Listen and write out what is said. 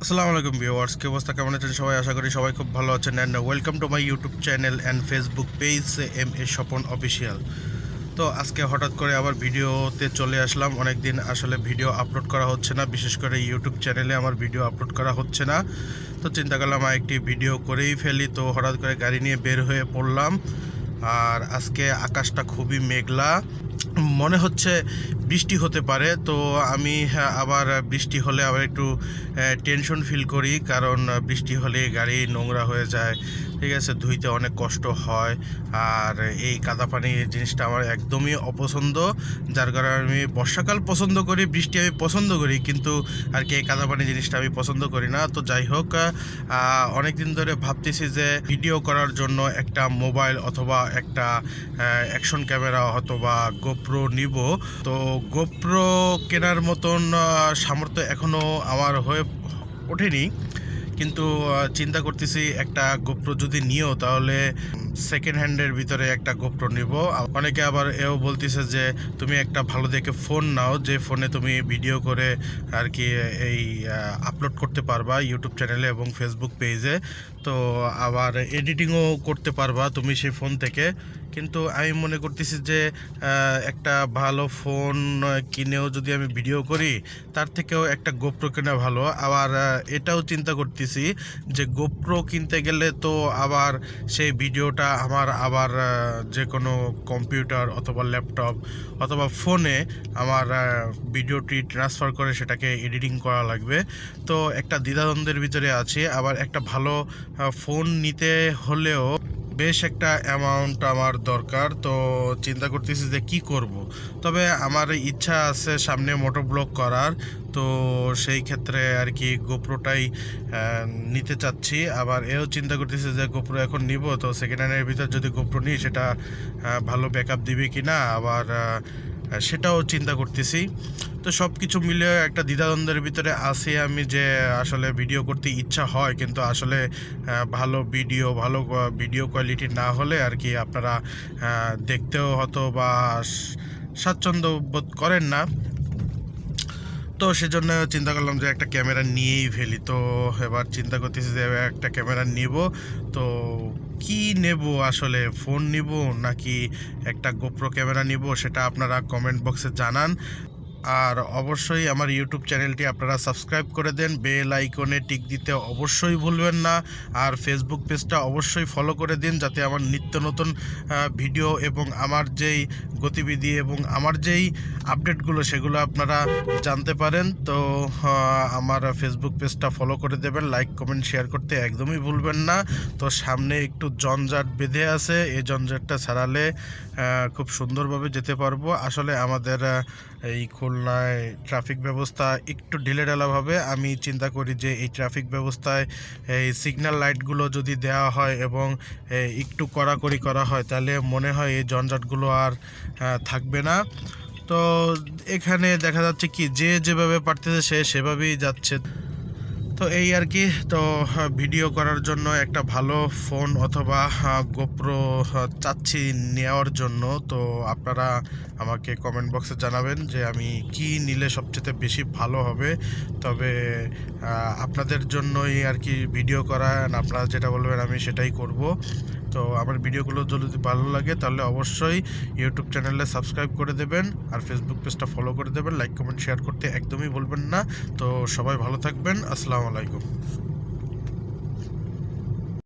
আসসালামু আলাইকুম ভিউয়ার্স, কি অবস্থা, কেমন আছেন সবাই? আশা করি সবাই খুব ভালো আছেন। And welcome to my YouTube channel and Facebook page M A Swapan official. তো আজকে হঠাৎ করে আবার ভিডিওতে চলে আসলাম। অনেক দিন আসলে ভিডিও আপলোড করা হচ্ছে না, বিশেষ করে ইউটিউব চ্যানেলে আমার ভিডিও আপলোড করা হচ্ছে না। তো চিন্তা করলাম একটি ভিডিও করেই ফেলি। তো হঠাৎ করে গাড়ি নিয়ে বের হয়ে পড়লাম। আর আজকে আকাশটা খুবই মেঘলা, মনে হচ্ছে বৃষ্টি হতে পারে। তো আমি আবার বৃষ্টি হলে আবার একটু টেনশন ফিল করি, কারণ বৃষ্টি হলে গাড়ি নোংরা হয়ে যায়, ঠিক আছে, ধুইতে অনেক কষ্ট হয়। আর এই কাদা পানি জিনিসটা আমার একদমই অপছন্দ, যার কারণে আমি বর্ষাকাল পছন্দ করি, বৃষ্টি আমি পছন্দ করি, কিন্তু আর কি এই কাদা পানি জিনিসটা আমি পছন্দ করি না। তো যাই হোক, অনেক দিন ধরে ভাবতেছি যে ভিডিও করার জন্য একটা মোবাইল অথবা একটা অ্যাকশন ক্যামেরা অথবা গোপ্রো নিব। তো গোপ্রো কেনার মতন সামর্থ্য এখনও আমার হয়ে ওঠেনি, কিন্তু চিন্তা করতেছি একটা গোপ্রো যদি নিও তাহলে সেকেন্ড হ্যান্ডের ভিতরে একটা গোপ্রো নিব। অনেকে আবার এও বলতেছে যে তুমি একটা ভালো দেখে ফোন নাও, যে ফোনে তুমি ভিডিও করে আর কি এই আপলোড করতে পারবা ইউটিউব চ্যানেলে এবং ফেসবুক পেজে। তো আবার এডিটিংও করতে পারবা তুমি সেই ফোন থেকে। কিন্তু আমি মনে করতেছি যে একটা ভালো ফোন কিনেও যদি আমি ভিডিও করি, তার থেকেও একটা গোপ্রো কেনা ভালো। আবার এটাও চিন্তা করতেছি যে গোপ্রো কিনতে গেলে তো আবার সেই ভিডিওটা আমার আবার যে কোনো কম্পিউটার অথবা ল্যাপটপ অথবা ফোনে আমার ভিডিওটি ট্রান্সফার করে সেটাকে এডিটিং করা লাগবে। তো একটা দ্বিধাদ্বন্দ্বের ভিতরে আছি। আবার একটা ভালো ফোন নিতে হলেও বেশ একটা অ্যামাউন্ট আমার দরকার। তো চিন্তা করতেছি যে কি করব। তবে আমার ইচ্ছা আছে সামনে মোটো ব্লগ করার। তো সেই ক্ষেত্রে আর কি গোপ্রোটাই নিতে চাচ্ছি। আবার এও চিন্তা করতেছি যে গোপ্রো এখন নিব, তো সেকেন্ড হ্যান্ডের ভিতর যদি গোপ্রো নিই সেটা ভালো ব্যাকআপ দিবে কি না, আবার সেটাও চিন্তা করতেছি। তো সব কিছু মিলে একটা দ্বিধাদ্বন্দ্বের ভিতরে আছি আমি, যে আসলে ভিডিও করতে ইচ্ছা হয়, কিন্তু আসলে ভালো ভিডিও কোয়ালিটি না হলে আর কি আপনারা দেখতেও হয়তো বা স্বাচ্ছন্দ্য বোধ করেন না। তো সেজন্য চিন্তা করলাম যে একটা ক্যামেরা নিয়েই ফেলি। তো এবার চিন্তা করতেছি যে একটা ক্যামেরা নিব। তো কি নেব, আসলে ফোন নিব নাকি একটা গোপ্রো ক্যামেরা নিব, সেটা আপনারা কমেন্ট বক্সে জানান। আর অবশ্যই আমার ইউটিউব চ্যানেলটি আপনারা সাবস্ক্রাইব করে দেন, বেল আইকনে টিক দিতে অবশ্যই ভুলবেন না। আর ফেসবুক পেজটা অবশ্যই ফলো করে দিন, যাতে আমার নিত্য নতুন ভিডিও এবং আমার যেই গতিবিধি এবং আমার যেই আপডেটগুলো সেগুলো আপনারা জানতে পারেন। তো আমার ফেসবুক পেজটা ফলো করে দেবেন, লাইক কমেন্ট শেয়ার করতে একদমই ভুলবেন না। তো সামনে একটু জঞ্জাট বেঁধে আছে, এই জঞ্জাটটা ছাড়ালে খুব সুন্দরভাবে যেতে পারবো। আসলে আমাদের এই খুলনায় ট্রাফিক ব্যবস্থা একটু ঢিলেঢালাভাবে, আমি চিন্তা করি যে এই ট্রাফিক ব্যবস্থায় এই সিগন্যাল লাইটগুলো যদি দেওয়া হয় এবং একটু কড়াকড়ি করা হয়, তাহলে মনে হয় এই জঞ্জাটগুলো আর থাকবে না। তো এখানে দেখা যাচ্ছে কি যে যেভাবে পারতেছে সে সেভাবেই যাচ্ছে। তো এই আর কি। তো ভিডিও করার জন্য একটা ভালো ফোন অথবা গোপ্রো চাচ্ছি নেওয়ার জন্য। তো আপনারা আমাকে কমেন্ট বক্সে জানাবেন যে আমি কি নিলে সবচেয়ে বেশি ভালো হবে। তবে আপনাদের জন্যই আর কি ভিডিও করা, আপনারা যেটা বলবেন আমি সেটাই করব। তো আমার ভিডিওগুলো যদি ভালো লাগে তাহলে অবশ্যই ইউটিউব চ্যানেলে সাবস্ক্রাইব করে দেবেন, আর ফেসবুক পেজটা ফলো করে দেবেন, লাইক কমেন্ট শেয়ার করতে একদমই ভুলবেন না। তো সবাই ভালো থাকবেন। আসসালামু আলাইকুম।